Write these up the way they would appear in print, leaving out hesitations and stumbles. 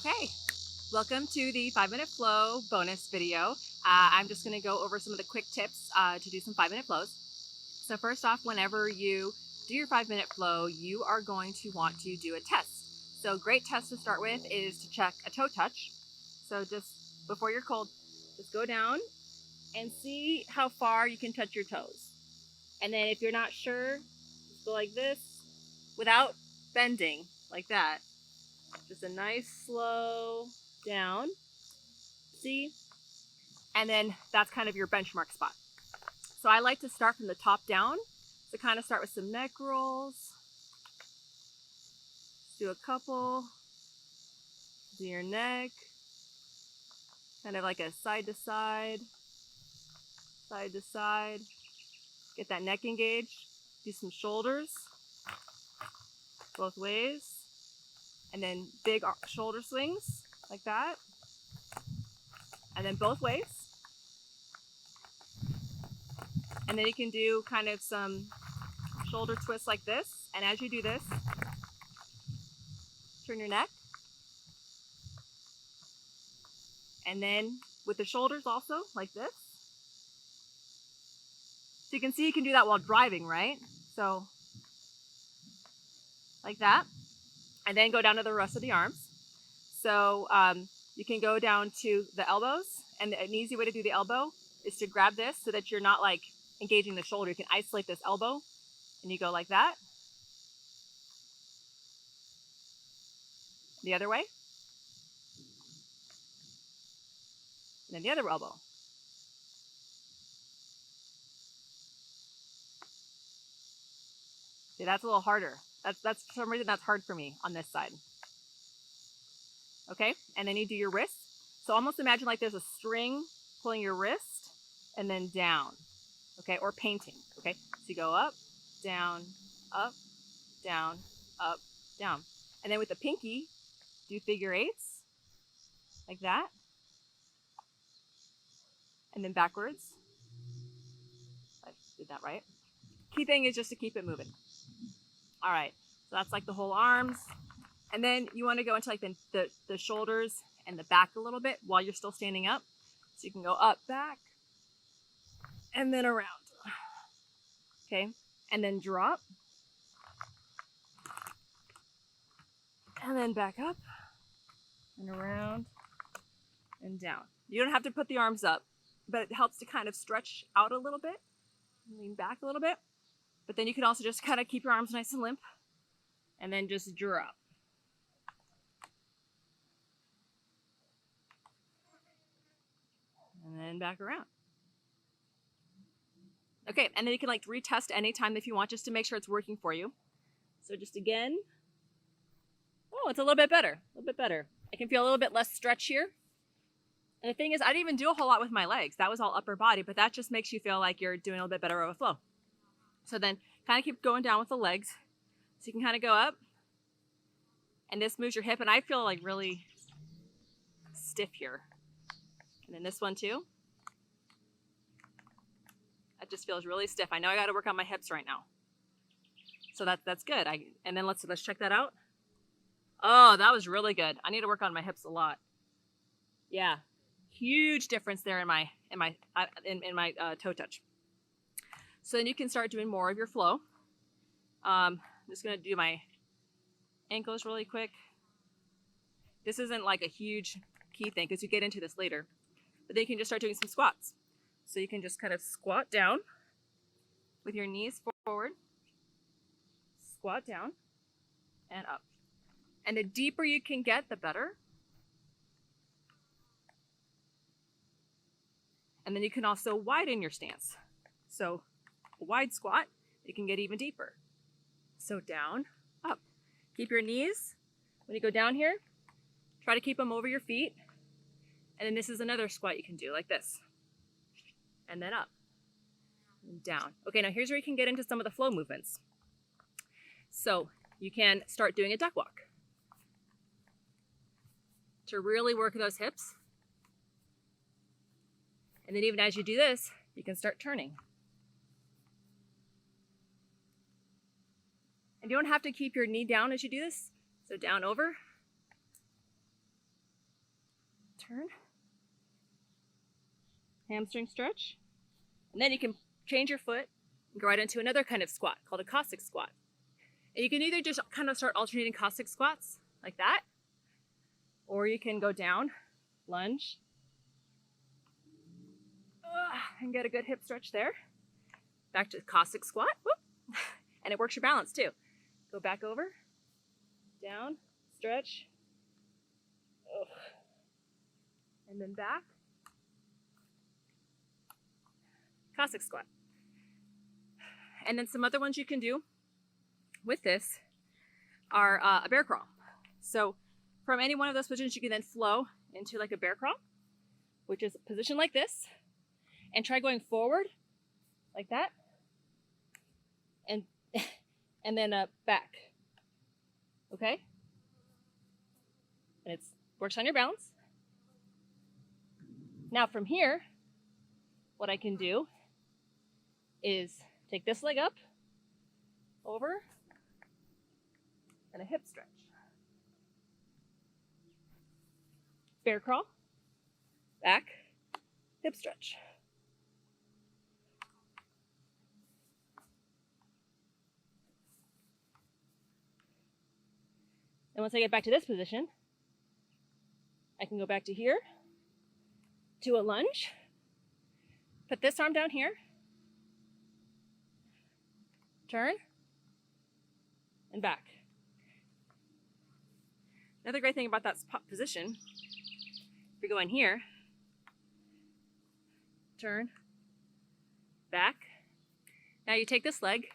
Okay, welcome to the 5-minute flow bonus video. I'm just going to go over some of the quick tips to do some 5-minute flows. So first off, whenever you do your 5-minute flow, you are going to want to do a test. So great test to start with is to check a toe touch. So just before you're cold, just go down and see how far you can touch your toes. And then if you're not sure, just go like this without bending like that. Just a nice slow down, see? And then that's kind of your benchmark spot. So I like to start from the top down. So kind of start with some neck rolls. Do a couple. Do your neck. Kind of like a side to side, side to side. Get that neck engaged. Do some shoulders, both ways. And then big shoulder swings, like that. And then both ways. And then you can do kind of some shoulder twists like this. And as you do this, turn your neck. And then with the shoulders also, like this. So you can see you can do that while driving, right? So, like that. And then go down to the rest of the arms. So you can go down to the elbows. And an easy way to do the elbow is to grab this so that you're not like engaging the shoulder. You can isolate this elbow and you go like that. The other way. And then the other elbow. See, that's a little harder. That's for some reason that's hard for me on this side. Okay, and then you do your wrist. So almost imagine like there's a string pulling your wrist and then down. Okay, or painting. Okay, so you go up, down, up, down, up, down. And then with the pinky, do figure eights, like that. And then backwards. I did that right. Key thing is just to keep it moving. All right, so that's like the whole arms. And then you want to go into like the shoulders and the back a little bit while you're still standing up. So you can go up, back, and then around. Okay, and then drop. And then back up and around and down. You don't have to put the arms up, but it helps to kind of stretch out a little bit, lean back a little bit. But then you can also just kind of keep your arms nice and limp and then just drop. And then back around. Okay, and then you can like retest anytime if you want, just to make sure it's working for you. So just again, oh, it's a little bit better, a little bit better. I can feel a little bit less stretch here. And the thing is, I didn't even do a whole lot with my legs. That was all upper body, but that just makes you feel like you're doing a little bit better of a flow. So then kind of keep going down with the legs. So you can kind of go up. And this moves your hip, and I feel like really stiff here. And then this one too. That just feels really stiff. I know I got to work on my hips right now. So that's good. And then let's check that out. Oh, that was really good. I need to work on my hips a lot. Yeah, huge difference there in my toe touch. So then you can start doing more of your flow. I'm just gonna do my ankles really quick. This isn't like a huge key thing because you get into this later. But then you can just start doing some squats. So you can just kind of squat down with your knees forward, squat down, and up. And the deeper you can get, the better. And then you can also widen your stance. So a wide squat, you can get even deeper. So down, up. Keep your knees, when you go down here, try to keep them over your feet. And then this is another squat you can do like this. And then up and down. Okay, now here's where you can get into some of the flow movements. So you can start doing a duck walk to really work those hips. And then even as you do this, you can start turning. And you don't have to keep your knee down as you do this. So down over turn, hamstring stretch, and then you can change your foot and go right into another kind of squat called a Caustic Squat. And you can either just kind of start alternating Caustic Squats like that, or you can go down, lunge, and get a good hip stretch there. Back to Caustic Squat, whoop, and it works your balance too. Go back over, down, stretch, and then back, Caustic Squat. And then some other ones you can do with this are a bear crawl. So from any one of those positions, you can then flow into like a bear crawl, which is a position like this, and try going forward like that, and then back. Okay? And it works on your balance. Now from here, what I can do is take this leg up, over, and a hip stretch. Bear crawl, back, hip stretch. And once I get back to this position, I can go back to here, to a lunge, put this arm down here, turn, and back. Another great thing about that position, if you go in here, turn, back. Now you take this leg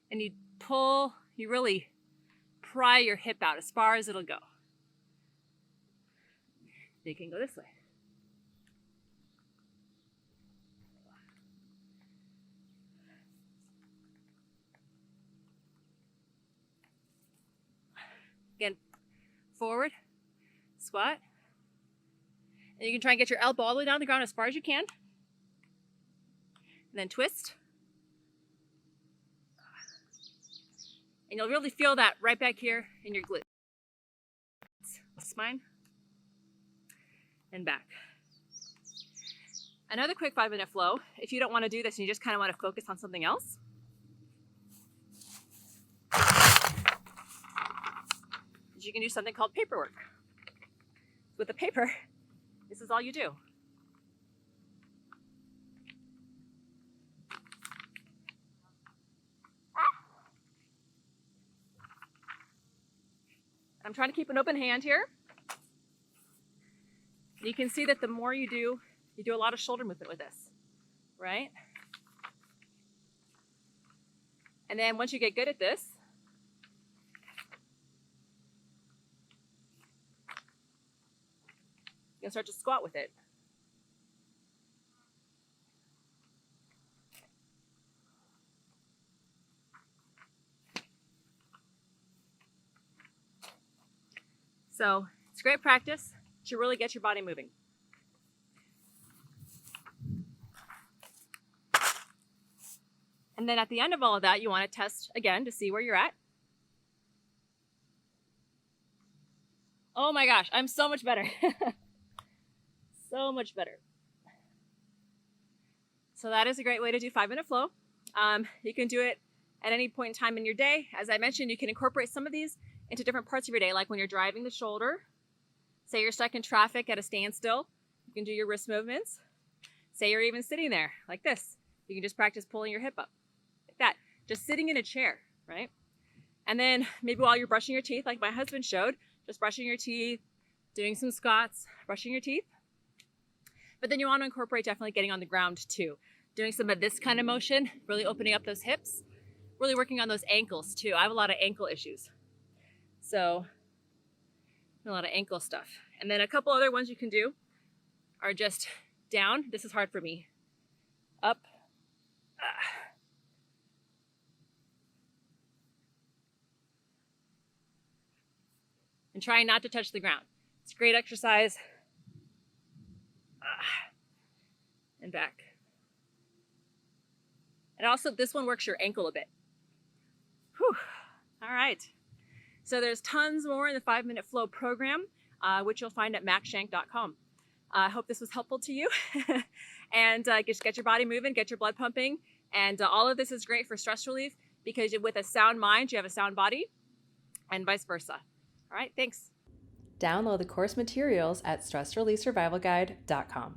and you pull, you really pry your hip out as far as it'll go. You can go this way. Again, forward, squat. And you can try and get your elbow all the way down the ground as far as you can. And then twist. And you'll really feel that right back here in your glutes. Spine. And back. Another quick 5-minute flow, if you don't want to do this and you just kind of want to focus on something else. You can do something called paperwork. With the paper, this is all you do. I'm trying to keep an open hand here. And you can see that the more you do a lot of shoulder movement with this, right? And then once you get good at this, you can start to squat with it. So it's great practice to really get your body moving. And then at the end of all of that, you want to test again to see where you're at. Oh my gosh, I'm so much better. So much better. So that is a great way to do 5-minute flow. You can do it at any point in time in your day. As I mentioned, you can incorporate some of these into different parts of your day, like when you're driving the shoulder. Say you're stuck in traffic at a standstill, you can do your wrist movements. Say you're even sitting there like this. You can just practice pulling your hip up like that. Just sitting in a chair, right? And then maybe while you're brushing your teeth, like my husband showed, just brushing your teeth, doing some squats, brushing your teeth. But then you want to incorporate definitely getting on the ground too. Doing some of this kind of motion, really opening up those hips, really working on those ankles too. I have a lot of ankle issues. So a lot of ankle stuff. And then a couple other ones you can do are just down. This is hard for me. Up. And trying not to touch the ground. It's a great exercise. And back. And also this one works your ankle a bit. Whew. All right. So there's tons more in the 5-minute flow program. which you'll find at maxshank.com. I hope this was helpful to you. And just get your body moving, get your blood pumping. And all of this is great for stress relief because with a sound mind, you have a sound body, and vice versa. All right, thanks. Download the course materials at stressreliefsurvivalguide.com.